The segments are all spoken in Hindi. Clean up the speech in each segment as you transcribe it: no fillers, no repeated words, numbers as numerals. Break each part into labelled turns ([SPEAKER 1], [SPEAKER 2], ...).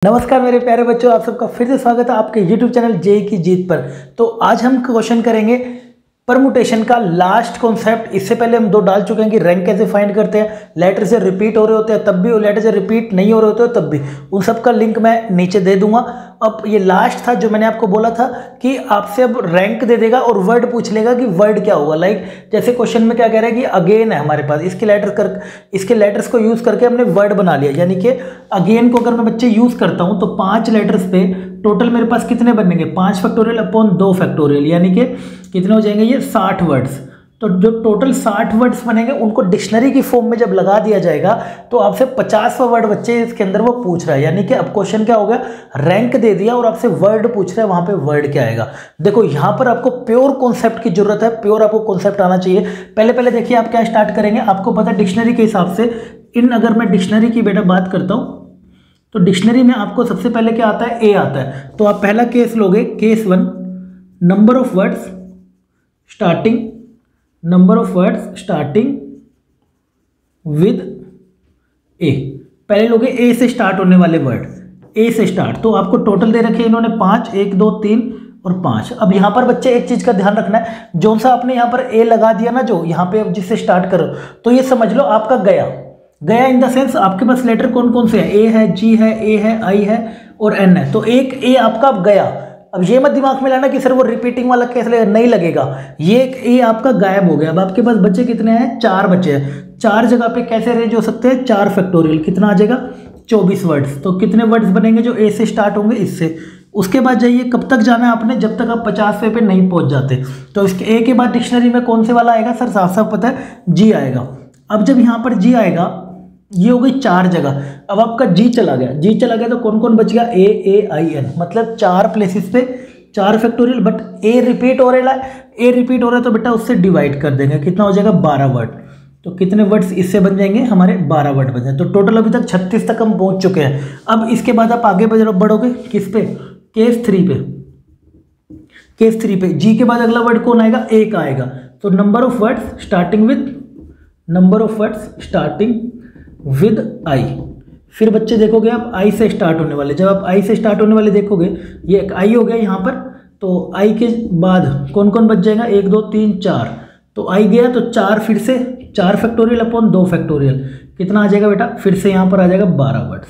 [SPEAKER 1] नमस्कार मेरे प्यारे बच्चों, आप सबका फिर से स्वागत है आपके YouTube चैनल जेई की जीत पर। तो आज हम क्वेश्चन करेंगे परमुटेशन का लास्ट कॉन्सेप्ट। इससे पहले हम दो डाल चुके हैं कि रैंक कैसे फाइंड करते हैं, लेटर से रिपीट हो रहे होते हैं तब भी, और लेटर से रिपीट नहीं हो रहे होते तब भी। उन सब का लिंक मैं नीचे दे दूंगा। अब ये लास्ट था जो मैंने आपको बोला था कि आपसे अब रैंक दे देगा और वर्ड पूछ लेगा कि वर्ड क्या होगा। लाइक जैसे क्वेश्चन में क्या कह रहा है कि अगेन है हमारे पास, इसके लेटर्स को यूज करके हमने वर्ड बना लिया। यानी कि अगेन को अगर मैं बच्चे यूज करता हूं तो 5 लेटर्स पे टोटल मेरे पास कितने बनेंगे, 5 फैक्टोरियल अपॉन 2 फैक्टोरियल, यानी कि कितने हो जाएंगे ये 60 वर्ड्स। तो जो टोटल 60 वर्ड्स बनेंगे उनको डिक्शनरी की फॉर्म में जब लगा दिया जाएगा तो आपसे 50वां वर्ड बच्चे इसके अंदर वो पूछ रहा है। यानी कि अब क्वेश्चन क्या हो गया, रैंक दे दिया और आपसे वर्ड पूछ रहा है, वहां पे वर्ड क्या आएगा। देखो यहाँ पर आपको प्योर कॉन्सेप्ट की जरूरत है, प्योर आपको कॉन्सेप्ट आना चाहिए। पहले देखिए आप क्या स्टार्ट करेंगे, आपको पता है डिक्शनरी के हिसाब से अगर मैं डिक्शनरी की बेटा बात करता हूँ तो डिक्शनरी में आपको सबसे पहले क्या आता है, ए आता है। तो आप पहला केस लोगे, case 1, number of words starting with A. पहले लोगे ए से स्टार्ट होने वाले वर्ड, ए से स्टार्ट। तो आपको टोटल दे रखे इन्होंने 5, 1 2 3 और 5। अब यहां पर बच्चे एक चीज का ध्यान रखना है, जो सा आपने यहां पर ए लगा दिया ना, जो यहां पे जिससे स्टार्ट करो, तो ये समझ लो आपका गया इन द सेंस आपके पास लेटर कौन कौन से हैं, ए है, जी है, ए है, आई है और एन है। तो एक ए आपका अब गया। अब ये मत दिमाग में लाना कि सर वो रिपीटिंग वाला कैसे लगेगा, नहीं लगेगा। ये एक ए आपका गायब हो गया। अब आपके पास बच्चे कितने हैं, 4 बचे हैं। 4 जगह पे कैसे अरेंज हो सकते हैं, 4 फैक्टोरियल, कितना आ जाएगा 24 वर्ड्स। तो कितने वर्ड्स बनेंगे जो ए से स्टार्ट होंगे, इससे। उसके बाद जाइए, कब तक जाना है आपने, जब तक आप 50वें पे नहीं पहुंच जाते। तो इसके ए के बाद डिक्शनरी में कौन से वाला आएगा, सर साफ साफ पता है, जी आएगा। अब जब यहाँ पर जी आएगा, ये हो गई 4 जगह। अब आपका जी चला गया तो कौन कौन बच गया, ए आई एन, मतलब 4 प्लेसेस पे 4 फैक्टोरियल। बट ए रिपीट हो रहा है, तो बेटा उससे डिवाइड कर देंगे, कितना हो जाएगा 12 वर्ड। तो कितने वर्ड्स इससे बन जाएंगे, हमारे 12 वर्ड बन जाएंगे। तो टोटल अभी तक 36 तक हम पहुंच चुके हैं। अब इसके बाद आप आगे बढ़ोगे किस पे, केस 3 पे। जी के बाद अगला वर्ड कौन आएगा, ए का आएगा। तो number of words starting with I. फिर बच्चे देखोगे आप आई से स्टार्ट होने वाले, जब आप आई से स्टार्ट होने वाले देखोगे, ये एक आई हो गया यहाँ पर। तो आई के बाद कौन कौन बच जाएगा, 1 2 3 4। तो आई गया तो 4, फिर से 4 फैक्टोरियल अपॉन 2 फैक्टोरियल, कितना आ जाएगा बेटा, फिर से यहाँ पर आ जाएगा 12 वर्ड्स।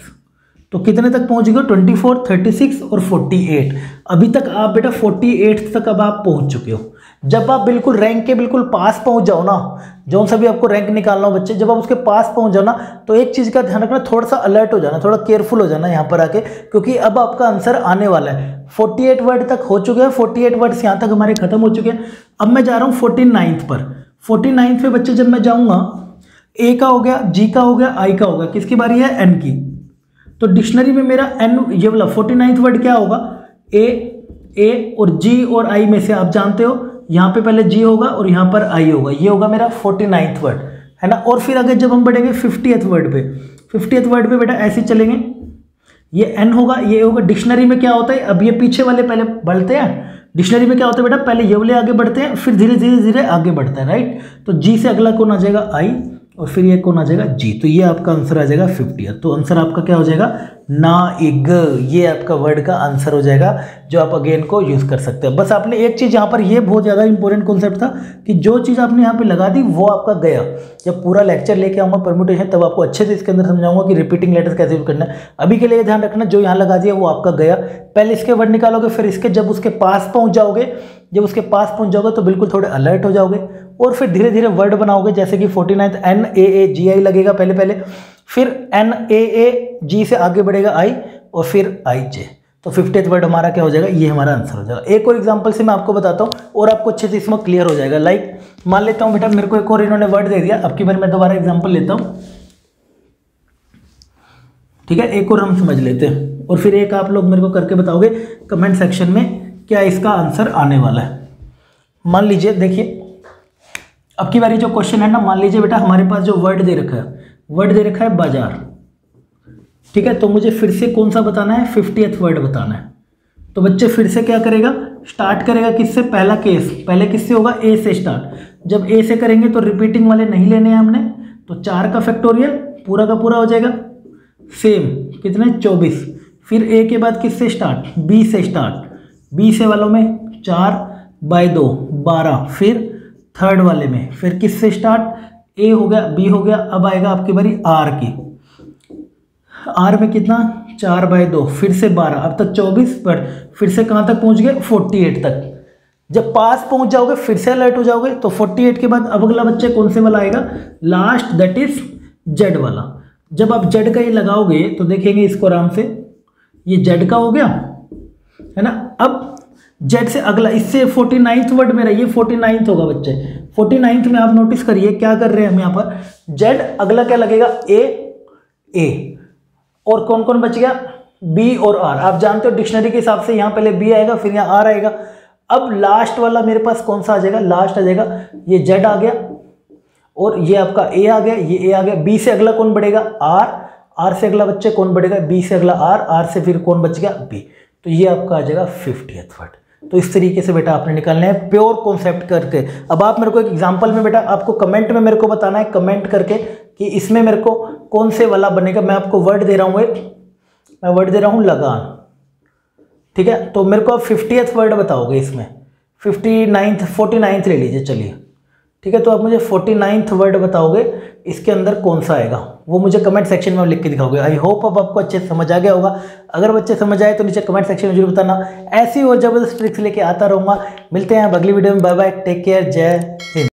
[SPEAKER 1] तो कितने तक पहुँच गए, 24, 36 और 48। अभी तक आप बेटा 48 तक अब आप पहुँच चुके हो। जब आप बिल्कुल रैंक के बिल्कुल पास पहुंच जाओ ना, जो सभी आपको रैंक निकालना हो बच्चे, जब आप उसके पास पहुंच जाओ ना, तो एक चीज़ का ध्यान रखना, थोड़ा सा अलर्ट हो जाना, थोड़ा केयरफुल हो जाना यहाँ पर आके, क्योंकि अब आपका आंसर आने वाला है। 48 वर्ड तक हो चुके हैं, 48 वर्ड्स यहाँ तक हमारे खत्म हो चुके हैं। अब मैं जा रहा हूँ 49th पर। 49th पे बच्चे जब मैं जाऊँगा, ए का हो गया, जी का हो गया, आई का हो गया, किसकी बारी है, एन की। तो डिक्शनरी में मेरा एन, ये वाला 49th वर्ड क्या होगा, ए और जी और आई में से आप जानते हो, यहाँ पे पहले जी होगा और यहाँ पर आई होगा, ये होगा मेरा 49th वर्ड, है ना। और फिर अगर जब हम बढ़ेंगे 50th वर्ड पे बेटा ऐसे चलेंगे, ये एन होगा, ये होगा। डिक्शनरी में क्या होता है, अब ये पीछे वाले पहले बढ़ते हैं। डिक्शनरी में क्या होता है बेटा, पहले ये वाले आगे बढ़ते हैं, फिर धीरे धीरे आगे बढ़ता है, राइट। तो जी से अगला कौन आ जाएगा, आई, और फिर ये कौन आ जाएगा, जी। तो ये आपका आंसर आ जाएगा 50th। तो आंसर आपका क्या हो जाएगा, नाइग। ये आपका वर्ड का आंसर हो जाएगा, जो आप अगेन को यूज कर सकते हैं। बस आपने एक चीज यहाँ पर, ये बहुत ज्यादा इंपॉर्टेंट कॉन्सेप्ट था कि जो चीज आपने यहाँ पे लगा दी वो आपका गया। जब पूरा लेक्चर लेके आऊंगा परम्यूटेशन, तब आपको अच्छे से इसके अंदर समझाऊंगा कि रिपीटिंग लेटर्स कैसे यूज करना है। अभी के लिए ध्यान रखना, जो यहाँ लगा दिया वो आपका गया। पहले इसके वर्ड निकालोगे, फिर इसके जब उसके पास पहुंच जाओगे, तो बिल्कुल थोड़े अलर्ट हो जाओगे, और फिर धीरे धीरे वर्ड बनाओगे। जैसे कि 49th एन ए ए जी आई लगेगा पहले, फिर एन ए ए जी से आगे बढ़ेगा आई, और फिर आई जे। तो 50th वर्ड हमारा क्या हो जाएगा, ये हमारा आंसर हो जाएगा। एक और एग्जांपल से मैं आपको बताता हूँ और आपको अच्छे से इसमें क्लियर हो जाएगा। लाइक मान लेता हूँ बेटा, मेरे को एक और इन्होंने वर्ड दे दिया, अब की बार मैं दोबारा एग्जाम्पल लेता हूँ, ठीक है। एक और हम समझ लेते हैं, और फिर एक आप लोग मेरे को करके बताओगे कमेंट सेक्शन में क्या इसका आंसर आने वाला है। मान लीजिए, देखिए अब की बारी जो क्वेश्चन है ना, मान लीजिए बेटा हमारे पास जो वर्ड दे रखा है बाजार, ठीक है। तो मुझे फिर से कौन सा बताना है, 50th वर्ड बताना है। तो बच्चे फिर से क्या करेगा, स्टार्ट करेगा किससे, पहला केस पहले किससे होगा, ए से स्टार्ट। जब ए से करेंगे तो रिपीटिंग वाले नहीं लेने हैं हमने, तो 4 का फैक्टोरियल पूरा का पूरा हो जाएगा, सेम कितने 24। फिर ए के बाद किससे स्टार्ट, बी से स्टार्ट, बी से वालों में 4/2 12, फिर थर्ड वाले में फिर किससे स्टार्ट, ए हो गया, बी हो गया, अब आएगा आपकी बारी आर की, आर में कितना 4/2, फिर से 12, अब तक 24 पर, फिर से कहाँ तक पहुँच गए 48 तक। जब पास पहुँच जाओगे फिर से अलर्ट हो जाओगे, तो 48 के बाद अब अगला बच्चे कौन से वाला आएगा, लास्ट, दैट इज जेड वाला। जब आप जेड का ये लगाओगे तो देखेंगे इसको आराम से, ये जेड का हो गया है ना। अब जेड से अगला, इससे 49th वर्ड मेरा, ये 49th होगा बच्चे। 49th में आप नोटिस करिए क्या कर रहे हैं हम यहाँ पर, जेड, अगला क्या लगेगा ए, और कौन कौन बच गया, बी और आर। आप जानते हो डिक्शनरी के हिसाब से यहाँ पहले बी आएगा फिर यहाँ आर आएगा। अब लास्ट वाला मेरे पास कौन सा आ जाएगा, लास्ट आ जाएगा ये जेड आ गया, और ये आपका ए आ गया, ये ए आ गया। बी से अगला कौन बढ़ेगा, आर से अगला बच्चे कौन बढ़ेगा, बी से अगला आर से फिर कौन बच गया, बी। तो ये आपका आ जाएगा 50th वर्ड। तो इस तरीके से बेटा आपने निकालना है प्योर कॉन्सेप्ट करके। अब आप मेरे को एक एग्जांपल में बेटा आपको कमेंट में मेरे को बताना है, कमेंट करके कि इसमें मेरे को कौन से वाला बनेगा। मैं आपको वर्ड दे रहा हूँ, मैं वर्ड दे रहा हूँ लगान, ठीक है। तो मेरे को आप 50th वर्ड बताओगे इसमें, 49th ले लीजिए चलिए, ठीक है। तो आप मुझे 49th वर्ड बताओगे, इसके अंदर कौन सा आएगा वो मुझे कमेंट सेक्शन में लिख के दिखाओगे। आई होप अब आपको अच्छे से समझ आ गया होगा। अगर बच्चे समझ आए तो नीचे कमेंट सेक्शन में जरूर बताना। ऐसी और ज़बरदस्त ट्रिक्स लेके आता रहूँगा। मिलते हैं अब अगली वीडियो में। बाय बाय, टेक केयर, जय हिंद।